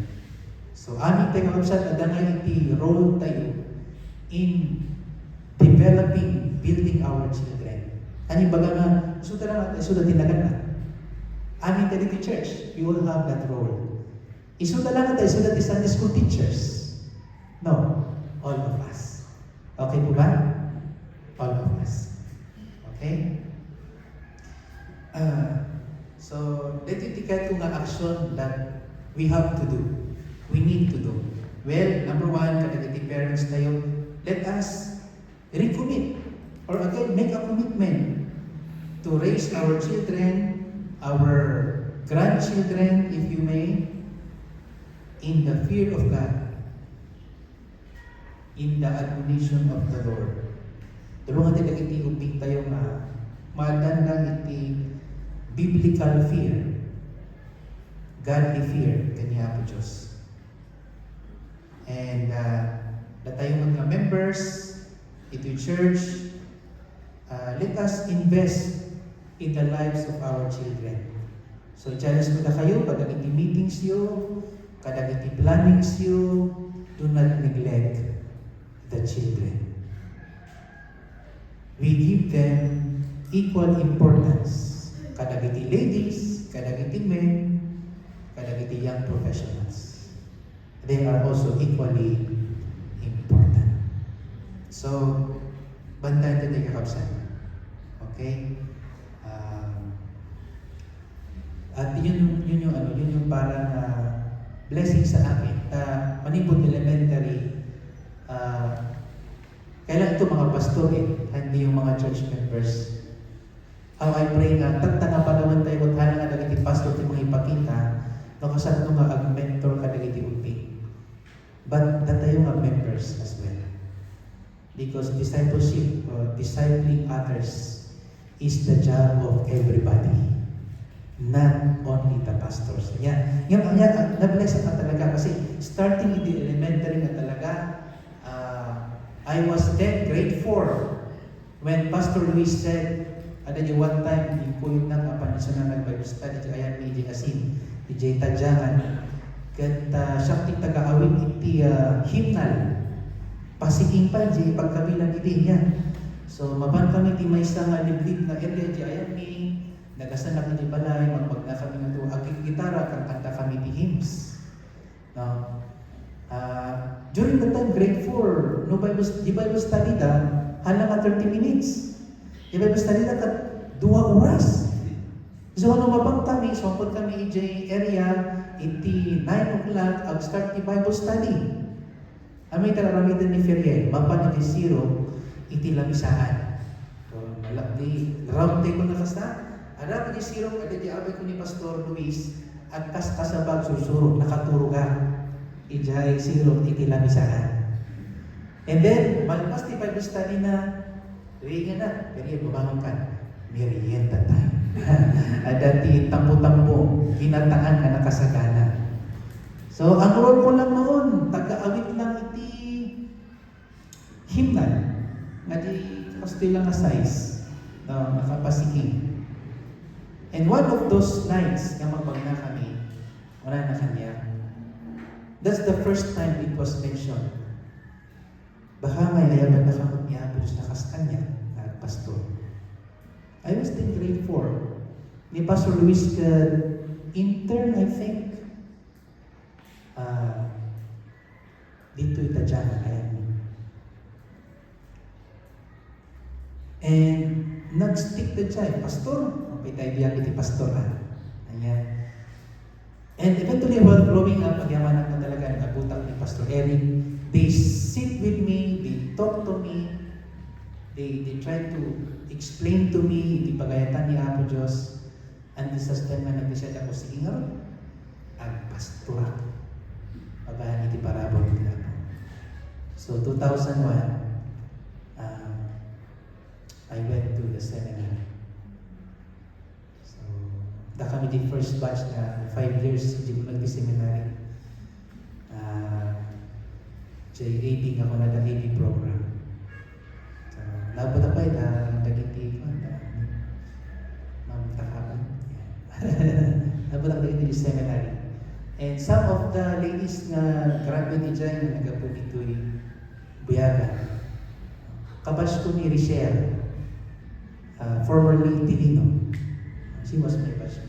So, aming tayo kapsan, adangay iti role tayo in developing, building our children. Ano baga nga, sudah tinagan na. Amin tayo dito church, we will have that role. Isuda lang tayo, isuda tayo Sunday school teachers. No, all of us. Okay po ba? All of us. Okay? So, dito tikat ko nga action that we have to do. We need to do. Well, number one, kadagiti parents tayo, let us recommit or again make a commitment to raise our children, our grandchildren, if you may, in the fear of God, in the admonition of the Lord. Tulungan tayo iti uping tayo nga madandang iti biblical fear, godly fear, kanya po Diyos. And tayo mga members, ito church, let us invest in the lives of our children. So, challenge ko na kayo, kada iti meetings you, kada iti plannings you, do not neglect the children. We give them equal importance. Kada iti ladies, kada iti men, kada iti young professionals. They are also equally important. So, bantayan natin kakapsan. Okay? At yun yung parang blessing sa akin. Manipot Elementary, kailan ito mga pastor hindi yung mga church members. How I pray nga, tagtanga pa naman tayo kung hana nga naging pastor ito mga ipakita, no kasano nga ag-mentor ka naging ulpi. But tayo nga members as well. Because discipleship, discipling others, is the job of everybody. Not only the pastors. Yan, na-bless ka talaga kasi starting in the elementary na talaga, I was then grade 4 when Pastor Luis said, ada niyo one time, yung kuyog na kapan siya na nag-Bible study, ayan may Asin, DJ Tadyangan, kat siya taga-awin iti hymnal, pasiking pa, di pagkabilang iti niya. So, maban kami ti may isang liblib na area, di ayan may nagasan na kami balay, magpag na kami nga ito, aging gitara, kanta kami ti hymns. No? During the time, grade 4, no Bible study da, halang 30 minutes. Bible study na ka 2 oras. So ano mapagtami, so pag kami EJ area, iti 9 o'clock, ag start the Bible study. Amin talaramitan ni Ferrier, mapan iti zero, iti lamisaan. So, di round table na kasta, ada iti zero, ada di abay ko ni Pastor Luis, at kasabag susuro, nakaturo ka. Ijay zero, iti lamisaan. And then, malpas ti Bible study na, tuwing na, Ferrier, bumangon ka. Merienda time. Ada ti tampo-tampo, ginataan na nakasagana. So, ang role ko lang noon, taga-awit lang iti himnan. Nga di kastoy lang na size, no, nakapasiking. And one of those nights, nga magbagna kami, wala na kanya. That's the first time it was mentioned. Baka may ayaban na kamot niya, pero nakas kanya, at pastor. I was in grade 4. Ni Pastor Luis intern, I think. Dito itajana kaya mo. And nag-stick the child, Pastor. Okay, tayo diyan iti pastor. Ayan. And eventually, while growing up, pagyaman na talaga nag-abutak ni Pastor Eric. They sit with me, they talk to me, they try to explain to me, di pagayatan ni Apo Diyos, and this is the man nag-decide ako, sige nga, ang pastora. Mabahan iti parabol nila. So, 2001, I went to the seminar. So, da kami di first batch na 5 years, hindi ko nag-seminary. JAB nga ako na AD program. Labot ako na nagiti ko na mamtakapan. Labot ako nagiti yung seminary. And some of the ladies na graduate ni dyan na nagapun ito'y buyaga. Kabash ko ni Richelle, formerly Tinino. She was my batch.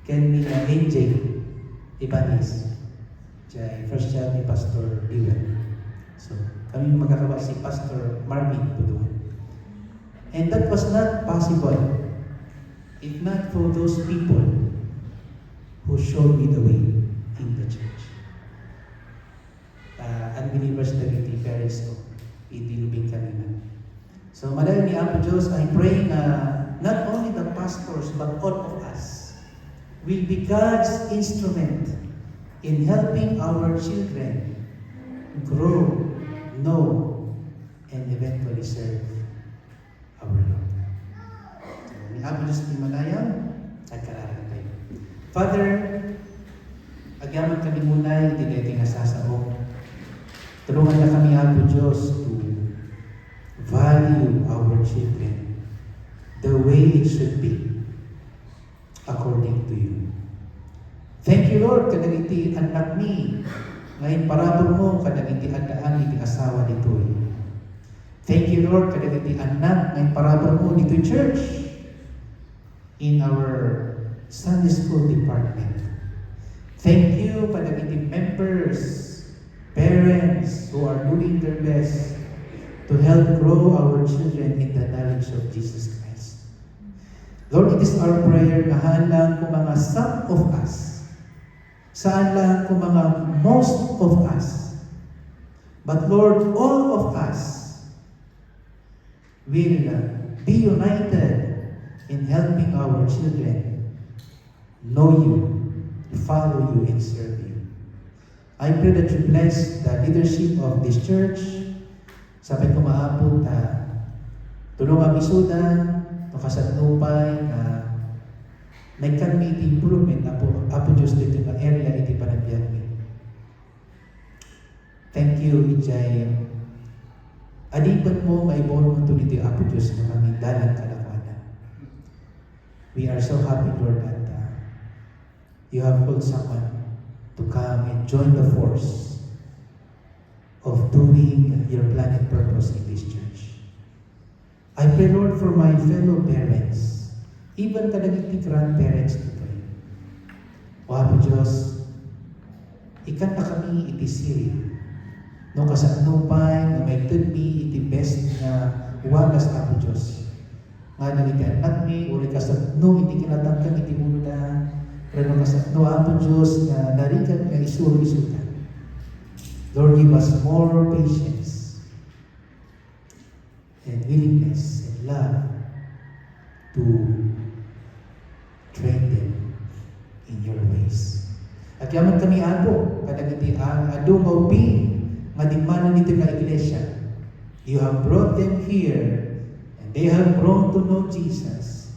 Ken ni NJ Ibanez. First child ni Pastor Liwen. So, kami magkakabash si Pastor Marvin Puduan. And that was not possible if not for those people who showed me the way in the church. Unbelievers na iti parents ko, idilubing kami na. So, madali ni Apo Diyos, I'm praying not only the pastors, but all of us will be God's instrument in helping our children grow, know, and eventually serve our Lord. So, ni Apo Diyos Pimanayang, nagkaraan tayo. Father, agyaman kami muna, hindi natin nasasabog. Tulungan na kami, Apo Diyos, to value our children the way it should be, according to you. Thank you, Lord, kadang iti anak mi, ngayon parabol mo, kadang iti andaan, iti asawa dito. Thank you, Lord, kadang iti anak, ngayon parabol mo dito church, in our Sunday school department. Thank you, kadang iti members, parents who are doing their best to help grow our children in the knowledge of Jesus Christ. Lord, it is our prayer na halang kung mga some of us, saan lang kung mga most of us, but Lord, all of us will be united in helping our children know you, follow you, and serve you. I pray that you bless the leadership of this church. Sabay ko maapot na tulungan isudan, makasatnupay na nagkan may improvement apo Diyos dito na area iti panagbiyan mi. Thank you, Ijay. Adipan mo, maibon mo ito dito apo Diyos na kami dalang kalakwanan. We are so happy, Lord, that you have called someone to come and join the force of doing your plan and purpose in this church. I pray, Lord, for my fellow parents, even kadagiti grandparents dito. O Apo Diyos, ikan na kami iti siri. No kasatnupay, na may tudmi iti best na wagas Apo Diyos. nga nang iti anak mi, uri kasatno, iti kinatangkang iti munda, rano kasatno ato Diyos na narikat nga isuro isutan. Lord, give us more patience and willingness and love to train them in your ways. At yaman kami ato, kadang iti ado maupi, madimana nito nga iglesia. You have brought them here, and they have grown to know Jesus.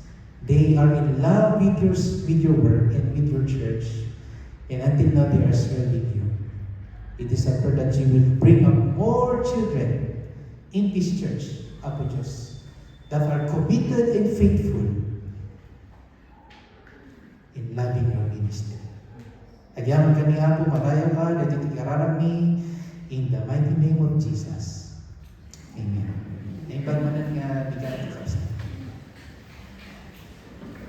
They are in love with your work and with your church. And until now, they are serving you. It is a prayer that you will bring up more children in this church, Apo Diyos, that are committed and faithful in loving your ministry. Agyaman kami, Apo, madayo ka, natitigararan mi, in the mighty name of Jesus. Amen. Naibag manan nga,